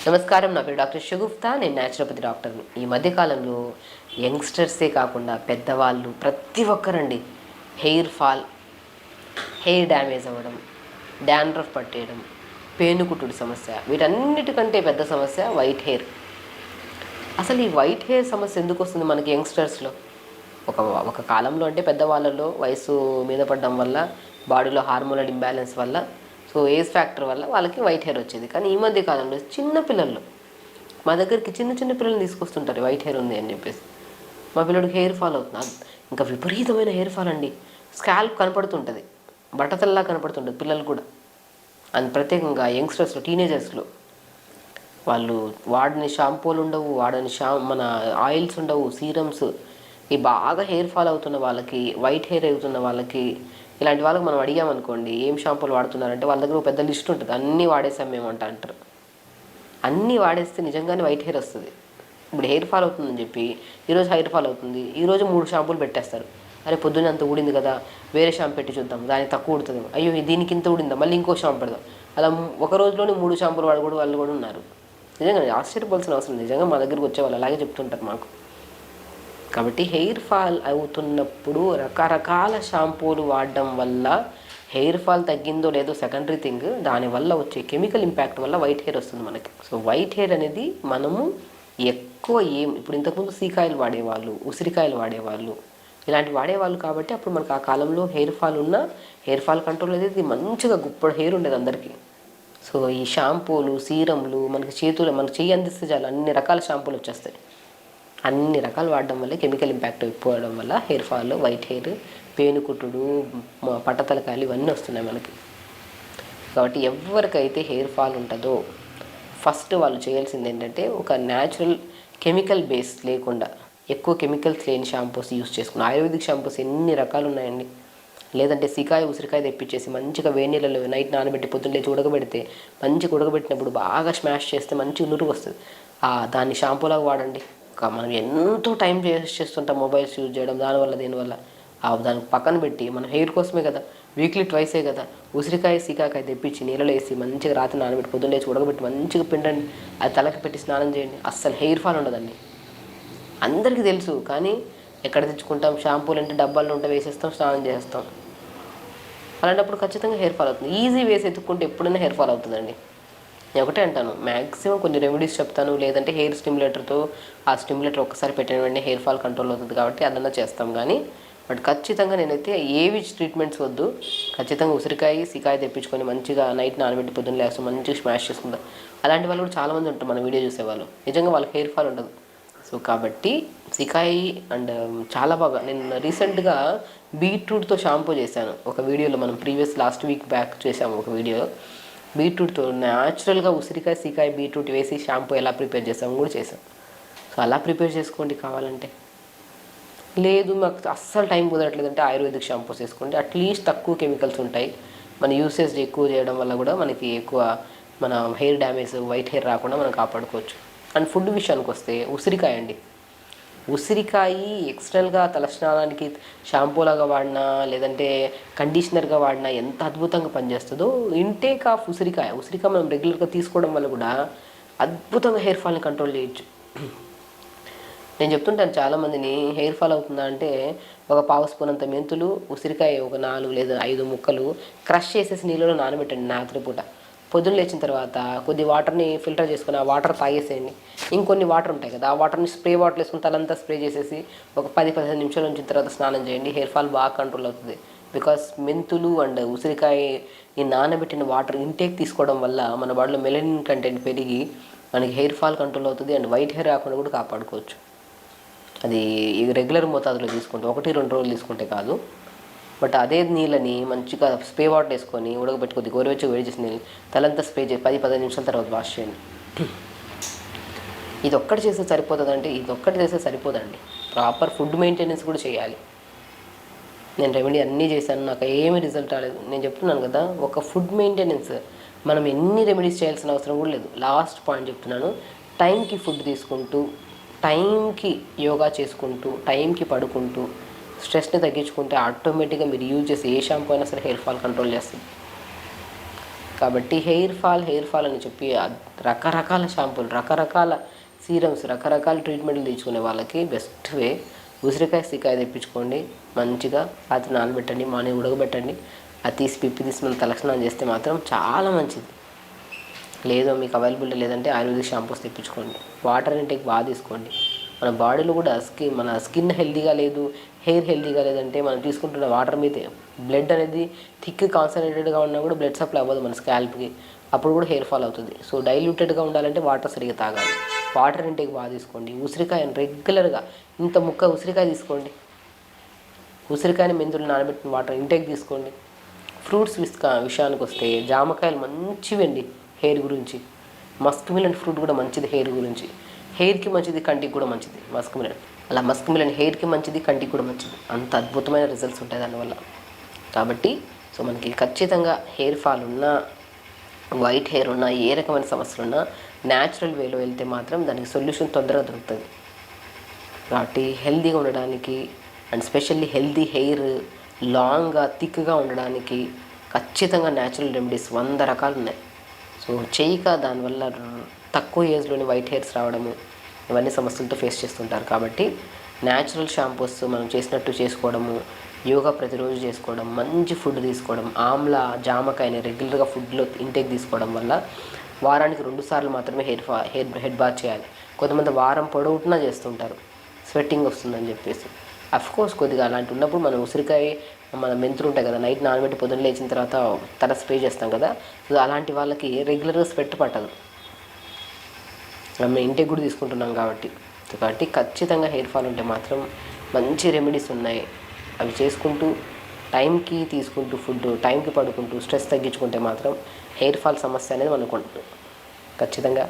నమస్కారం. నా పేరు డాక్టర్ షగుఫ్తా. నేను న్యాచురోపతి డాక్టర్ని. ఈ మధ్యకాలంలో యంగ్స్టర్సే కాకుండా పెద్దవాళ్ళు ప్రతి ఒక్కరండి హెయిర్ ఫాల్, హెయిర్ డ్యామేజ్ అవ్వడం, డాండ్రఫ్ పట్టేయడం, పేనుకుట్టుడి సమస్య, వీటన్నిటికంటే పెద్ద సమస్య వైట్ హెయిర్. అసలు ఈ వైట్ హెయిర్ సమస్య ఎందుకు వస్తుంది మనకి యంగ్స్టర్స్లో? ఒక ఒక కాలంలో అంటే పెద్దవాళ్ళలో వయసు మీద పడడం వల్ల, బాడీలో హార్మోనల్ ఇంబ్యాలెన్స్ వల్ల, సో ఏజ్ ఫ్యాక్టర్ వల్ల వాళ్ళకి వైట్ హెయిర్ వచ్చేది. కానీ ఈ మధ్య కాలంలో చిన్న పిల్లల్లో మా దగ్గరికి చిన్న చిన్న పిల్లల్ని తీసుకొస్తుంటారు వైట్ హెయిర్ ఉంది అని చెప్పేసి. మా పిల్లడికి హెయిర్ ఫాల్ అవుతుంది, ఇంకా విపరీతమైన హెయిర్ ఫాల్ అండి. స్కాల్ప్ కనపడుతుంటుంది, బట్టతల్లా కనపడుతుంటుంది పిల్లలు కూడా. అండ్ ప్రత్యేకంగా యంగ్స్టర్స్లో, టీనేజర్స్లో వాళ్ళు వాడని షాంపూలు ఉండవు, వాడని మన ఆయిల్స్ ఉండవు, సీరమ్స్. ఈ బాగా హెయిర్ ఫాల్ అవుతున్న వాళ్ళకి, వైట్ హెయిర్ అవుతున్న వాళ్ళకి, ఇలాంటి వాళ్ళకి మనం అడిగామనుకోండి ఏం షాంపూలు వాడుతున్నారంటే వాళ్ళ దగ్గర ఒక పెద్ద లిస్ట్ ఉంటుంది. అన్నీ వాడేసాం మేము అంటారు. అన్నీ వాడేస్తే నిజంగానే వైట్ హెయిర్ వస్తుంది. ఇప్పుడు హెయిర్ ఫాల్ అవుతుందని చెప్పి ఈరోజు హెయిర్ ఫాల్ అవుతుంది, ఈరోజు 3 షాంపూలు పెట్టేస్తారు. అరే పొద్దున్న అంత ఊడింది కదా, వేరే షాంపూ పెట్టి చూద్దాం, దానికి తక్కువ ఉడుతుంది. అయ్యో దీనికి ఇంత ఊడిందా, మళ్ళీ ఇంకో షాంపూ పెడదాం. అలా ఒక రోజులోనే 3 షాంపూలు వాడు వాళ్ళు కూడా ఉన్నారు. నిజంగా ఆశ్చర్యపోవాల్సిన అవసరం. నిజంగా మా దగ్గరికి వచ్చేవాళ్ళు అలాగే చెప్తుంటారు మాకు. కాబట్టి హెయిర్ ఫాల్ అవుతున్నప్పుడు రకరకాల షాంపూలు వాడడం వల్ల హెయిర్ ఫాల్ తగ్గిందో లేదో సెకండరీ థింగ్. దానివల్ల వచ్చే కెమికల్ ఇంపాక్ట్ వల్ల వైట్ హెయిర్ వస్తుంది మనకి. సో వైట్ హెయిర్ అనేది మనము ఎక్కువ ఇప్పుడు ఇంతకుముందు సీకాయలు వాడేవాళ్ళు, ఉసిరికాయలు వాడేవాళ్ళు, ఇలాంటివి వాడేవాళ్ళు. కాబట్టి అప్పుడు మనకు ఆ కాలంలో హెయిర్ ఫాల్ ఉన్న హెయిర్ ఫాల్ కంట్రోల్ అనేది మంచిగా గుప్పడి హెయిర్ ఉండేది అందరికీ. సో ఈ షాంపూలు, సీరంలు మనకి చెయ్యి అందిస్తే చాలు అన్ని రకాల షాంపూలు వచ్చేస్తాయి. అన్ని రకాలు వాడడం వల్ల కెమికల్ ఇంపాక్ట్ ఎక్కువ అవడం వల్ల హెయిర్ ఫాల్, వైట్ హెయిర్, పేనుకుట్టుడు, పట్టతలకాయలు ఇవన్నీ వస్తున్నాయి మనకి. కాబట్టి ఎవరికైతే హెయిర్ ఫాల్ ఉంటుందో ఫస్ట్ వాళ్ళు చేయాల్సింది ఏంటంటే ఒక న్యాచురల్ కెమికల్ బేస్ లేకుండా ఎక్కువ కెమికల్స్ లేని షాంపూస్ యూస్ చేసుకుని, ఆయుర్వేదిక్ షాంపూస్ ఎన్ని రకాలు ఉన్నాయండి. లేదంటే సీకాయ, ఉసిరికాయ తెప్పించేసి మంచిగా వేడి నీళ్ళలో నైట్ నానబెట్టి పొద్దున్న లేచి ఉడకబెడితే, మంచిగా ఉడకబెట్టినప్పుడు బాగా స్మాష్ చేస్తే మంచి నురుగు వస్తుంది. దాన్ని షాంపూలాగా వాడండి. మనం ఎంతో టైం వేస్ట్ చేస్తుంటాం మొబైల్స్ యూజ్ చేయడం, దీనివల్ల దానికి పక్కన పెట్టి మనం హెయిర్ కోసమే కదా, వీక్లీ ట్వైసే కదా, ఉసిరికాయ, సీకాకాయ తెప్పించి నీళ్ళలో వేసి మంచిగా రాత్రి నానబెట్టి పొద్దున్న లేచి ఉడకబెట్టి మంచిగా పిండండి. అది తలకి పెట్టి స్నానం చేయండి. అస్సలు హెయిర్ ఫాల్ ఉండదండి. అందరికీ తెలుసు, కానీ ఎక్కడ తెచ్చుకుంటాం? షాంపూలు అంటే డబ్బాల్లో ఉంటే వేసేస్తాం, స్నానం చేస్తాం. అలాంటప్పుడు ఖచ్చితంగా హెయిర్ ఫాల్ అవుతుంది. ఈజీ వేసి ఎత్తుక్కుంటే ఎప్పుడైనా హెయిర్ ఫాల్ అవుతుందండి. నేను ఒకటే అంటాను, మ్యాక్సిమం కొన్ని రెమెడీస్ చెప్తాను. లేదంటే హెయిర్ స్టిమ్యులేటర్తో ఆ స్టిమ్యులేటర్ ఒక్కసారి పెట్టిన వెంటనే హెయిర్ ఫాల్ కంట్రోల్ అవుతుంది కాబట్టి అదన్నా చేస్తాం. కానీ బట్ ఖచ్చితంగా నేనైతే ఏవి ట్రీట్మెంట్స్ వద్దు. ఖచ్చితంగా ఉసిరికాయ, సీకాయ తెప్పించుకొని మంచిగా నైట్ నానబెట్టి పొద్దున్న లేస్తాం, మంచిగా స్మాష్ చేసుకుందాం. అలాంటి వాళ్ళు కూడా చాలామంది ఉంటారు మన వీడియో చూసేవాళ్ళు. నిజంగా వాళ్ళకి హెయిర్ ఫాల్ ఉండదు. సో కాబట్టి సీకాయ అండ్ చాలా బాగా, నేను రీసెంట్గా బీట్రూట్తో షాంపూ చేశాను ఒక వీడియోలో. మనం లాస్ట్ వీక్ బ్యాక్ చేసాము ఒక వీడియో. బీట్రూట్తో న్యాచురల్గా ఉసిరికాయ, సీకాయ, బీట్రూట్ వేసి షాంపూ ఎలా ప్రిపేర్ చేసాము కూడా చేసాం. సో అలా ప్రిపేర్ చేసుకోండి కావాలంటే. లేదు మాకు అస్సలు టైం కుదరట్లేదు అంటే ఆయుర్వేదిక్ షాంపూస్ వేసుకోండి. అట్లీస్ట్ తక్కువ కెమికల్స్ ఉంటాయి. మన యూసేజ్ ఎక్కువ చేయడం వల్ల కూడా మనకి ఎక్కువ మన హెయిర్ డ్యామేజ్, వైట్ హెయిర్ రాకుండా మనం కాపాడుకోవచ్చు. అండ్ ఫుడ్ విషయానికి వస్తే ఉసిరికాయ అండి. ఉసిరికాయ ఎక్స్టర్నల్గా తలస్నానానికి షాంపూలాగా వాడినా, లేదంటే కండిషనర్గా వాడినా ఎంత అద్భుతంగా పనిచేస్తుందో, ఇంటేక్ ఆఫ్ ఉసిరికాయ మనం రెగ్యులర్గా తీసుకోవడం వల్ల కూడా అద్భుతంగా హెయిర్ ఫాల్ని కంట్రోల్ చేయొచ్చు. నేను చెప్తుంటాను చాలామందిని, హెయిర్ ఫాల్ అవుతుందా అంటే ఒక పావు స్పూన్ అంత మెంతులు, ఉసిరికాయ ఒక 4 లేదా 5 ముక్కలు క్రష్ చేసేసి నీళ్ళలో నానబెట్టండి రాత్రిపూట. పొద్దున్న లేచిన తర్వాత కొద్ది వాటర్ని ఫిల్టర్ చేసుకుని ఆ వాటర్ తాగేసేయండి. ఇంకొన్ని వాటర్ ఉంటాయి కదా, ఆ వాటర్ని స్ప్రే బాటిల్ వేసుకుని తలంతా స్ప్రే చేసేసి ఒక 10-15 నిమిషాల ఉంచిన తర్వాత స్నానం చేయండి. హెయిర్ ఫాల్ బాగా కంట్రోల్ అవుతుంది. బికాస్ మెంతులు అండ్ ఉసిరికాయ ఈ నానబెట్టిన వాటర్ ఇంటేక్ తీసుకోవడం వల్ల మన బాడీలో మెలనిన్ కంటెంట్ పెరిగి మనకి హెయిర్ ఫాల్ కంట్రోల్ అవుతుంది. అండ్ వైట్ హెయిర్ రాకుండా కూడా కాపాడుకోవచ్చు. అది రెగ్యులర్ మోతాదులో తీసుకుంటే 1-2 రోజులు తీసుకుంటే కాదు. బట్ అదే నీళ్ళని మంచిగా స్ప్రే వాటర్ వేసుకొని ఉడకబెట్టి కొద్దిగా గోరువెచ్చగా వేడి చేసి తలంతా స్ప్రే చేసి 10-15 నిమిషాల తర్వాత వాష్ చేయండి. ఇది ఒక్కటి చేస్తే సరిపోతుందంటే సరిపోదండి. ప్రాపర్ ఫుడ్ మెయింటెనెన్స్ కూడా చేయాలి. నేను రెమెడీ అన్నీ చేశాను, నాకు ఏమీ రిజల్ట్ రాలేదు. నేను చెప్తున్నాను కదా, ఒక ఫుడ్ మెయింటెనెన్స్ మనం ఎన్ని రెమెడీస్ చేయాల్సిన అవసరం కూడా లేదు. లాస్ట్ పాయింట్ చెప్తున్నాను, టైంకి ఫుడ్ తీసుకుంటూ, టైంకి యోగా చేసుకుంటూ, టైంకి పడుకుంటూ, స్ట్రెస్ని తగ్గించుకుంటే ఆటోమేటిక్గా మీరు యూజ్ చేసే ఏ షాంపూ అయినా సరే హెయిర్ ఫాల్ కంట్రోల్ చేస్తుంది. కాబట్టి హెయిర్ ఫాల్ అని చెప్పి రకరకాల షాంపూలు, రకరకాల సీరమ్స్, రకరకాల ట్రీట్మెంట్లు తీసుకునే వాళ్ళకి బెస్ట్ వే ఉసిరికాయ సీకాయ తెప్పించుకోండి. మంచిగా రాత్రి నానబెట్టండి, మార్నింగ్ ఉడకబెట్టండి. అది తీసి పిప్పి తీసి మనం తలస్నానం చేస్తే మాత్రం చాలా మంచిది. లేదో మీకు అవైలబుల్ లేదంటే ఆయుర్వేదిక్ షాంపూస్ తెప్పించుకోండి. వాటర్ ఇంటేక్ బాగా తీసుకోండి. మన బాడీలో కూడా మన స్కిన్ హెల్తీగా లేదు, హెయిర్ హెల్తీగా లేదంటే మనం తీసుకుంటున్న వాటర్ మీద బ్లడ్ అనేది థిక్ కాన్సన్ట్రేటెడ్గా ఉన్నా కూడా బ్లడ్ సప్లై అవ్వదు మన స్కాల్ప్కి, అప్పుడు కూడా హెయిర్ ఫాల్ అవుతుంది. సో డైల్యూటెడ్గా ఉండాలంటే వాటర్ సరిగ్గా తాగాలి. వాటర్ ఇంటేక్ బాగా తీసుకోండి. ఉసిరికాయని రెగ్యులర్గా ఇంత ముక్క ఉసిరికాయ తీసుకోండి. ఉసిరికాయని మెంతులు నానబెట్టిన వాటర్ ఇంటేక్ తీసుకోండి. ఫ్రూట్స్ విషయానికి వస్తే జామకాయలు మంచివండి హెయిర్ గురించి. మస్క్ మిలన్ ఫ్రూట్ కూడా మంచిది హెయిర్ గురించి. హెయిర్కి మంచిది, కంటికి కూడా మంచిది మస్క్ మిలన్. అలా మస్క్ మిలన్ హెయిర్కి మంచిది, కంటికి కూడా మంచిది. అంత అద్భుతమైన రిజల్ట్స్ ఉంటాయి దానివల్ల. కాబట్టి సో మనకి ఖచ్చితంగా హెయిర్ ఫాల్ ఉన్నా, వైట్ హెయిర్ ఉన్నా, ఏ రకమైన సమస్యలు ఉన్నా న్యాచురల్ వేలో వెళ్తే మాత్రం దానికి సొల్యూషన్ తొందరగా దొరుకుతుంది. కాబట్టి హెల్తీగా ఉండడానికి అండ్ స్పెషల్లీ హెల్తీ హెయిర్ లాంగ్గా థిక్గా ఉండడానికి ఖచ్చితంగా న్యాచురల్ రెమెడీస్ 100 రకాలు ఉన్నాయి. సో చేయక దానివల్ల తక్కువ ఏజ్లోనే వైట్ హెయిర్స్ రావడము, ఇవన్నీ సమస్యలతో ఫేస్ చేస్తుంటారు. కాబట్టి న్యాచురల్ షాంపూస్ మనం చేసినట్టు చేసుకోవడము, యోగా ప్రతిరోజు చేసుకోవడం, మంచి ఫుడ్ తీసుకోవడం, ఆమ్లా జామకాయని రెగ్యులర్గా ఫుడ్లో ఇంటేక్ తీసుకోవడం వల్ల వారానికి 2 సార్లు మాత్రమే హెడ్ బాత్ చేయాలి. కొంతమంది వారం పొడవునా చేస్తుంటారు, స్వెట్టింగ్ వస్తుందని చెప్పేసి. అఫ్కోర్స్ కొద్దిగా అలాంటి ఉన్నప్పుడు మనం ఉసిరికాయ, మన మెంతులు ఉంటాయి కదా, నైట్ నానబెట్టి పొద్దున్న లేచిన తర్వాత తల స్ప్రే చేస్తాం కదా, సో అలాంటి వాళ్ళకి రెగ్యులర్గా స్వెట్ పట్టదు. మేము ఇంటికి కూడా తీసుకుంటున్నాం కాబట్టి ఖచ్చితంగా హెయిర్ ఫాల్ ఉంటే మాత్రం మంచి రెమెడీస్ ఉన్నాయి. అవి చేసుకుంటూ టైంకి తీసుకుంటూ ఫుడ్, టైంకి పడుకుంటూ స్ట్రెస్ తగ్గించుకుంటే మాత్రం హెయిర్ ఫాల్ సమస్య అనేది మనకు ఖచ్చితంగా